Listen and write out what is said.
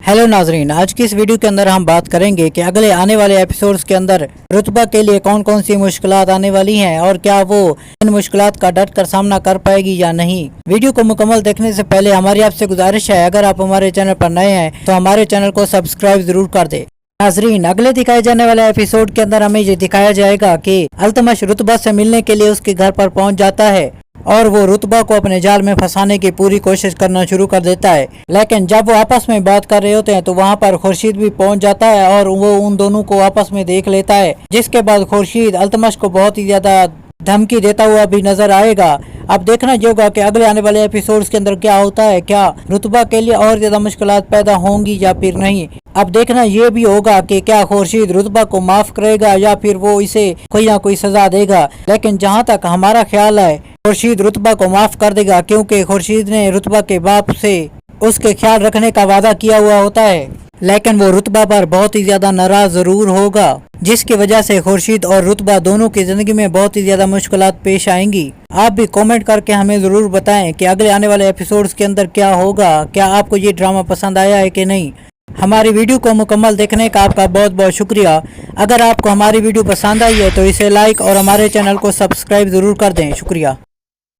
Hello नाजरीन, आज की इस वीडियो के अंदर हम बात करेंगे कि अगले आने वाले एपिसोड्स के अंदर रुतबा के लिए कौन कौन सी मुश्किलात आने वाली हैं और क्या वो इन मुश्किलात का डट कर सामना कर पाएगी या नहीं। वीडियो को मुकम्मल देखने से पहले हमारी आपसे गुजारिश है, अगर आप हमारे चैनल पर नए हैं तो हमारे चैनल को सब्सक्राइब जरूर कर दे। नाजरीन, अगले दिखाए जाने वाले एपिसोड के अंदर हमें ये दिखाया जाएगा कि अल्तमश रुतबा से मिलने के लिए उसके घर पर पहुंच जाता है और वो रुतबा को अपने जाल में फंसाने की पूरी कोशिश करना शुरू कर देता है। लेकिन जब वो आपस में बात कर रहे होते हैं तो वहाँ पर खुर्शीद भी पहुँच जाता है और वो उन दोनों को आपस में देख लेता है, जिसके बाद खुर्शीद अल्तमश को बहुत ही ज्यादा धमकी देता हुआ भी नजर आएगा। अब देखना ये होगा कि अगले आने वाले एपिसोड्स के अंदर क्या होता है, क्या रुतबा के लिए और ज्यादा मुश्किलात पैदा होंगी या फिर नहीं। अब देखना ये भी होगा कि क्या खुर्शीद रुतबा को माफ करेगा या फिर वो इसे कोई ना कोई सजा देगा। लेकिन जहाँ तक हमारा ख्याल है, खुर्शीद रुतबा को माफ कर देगा, क्योंकि खुर्शीद ने रुतबा के बाप से उसके ख्याल रखने का वादा किया हुआ होता है। लेकिन वो रुतबा पर बहुत ही ज्यादा नाराज जरूर होगा, जिसकी वजह से खुर्शीद और रुतबा दोनों की जिंदगी में बहुत ही ज्यादा मुश्किलात पेश आएंगी। आप भी कमेंट करके हमें जरूर बताएं कि अगले आने वाले एपिसोड्स के अंदर क्या होगा, क्या आपको ये ड्रामा पसंद आया है कि नहीं। हमारी वीडियो को मुकम्मल देखने का आपका बहुत बहुत शुक्रिया। अगर आपको हमारी वीडियो पसंद आई है तो इसे लाइक और हमारे चैनल को सब्सक्राइब जरूर कर दें। शुक्रिया।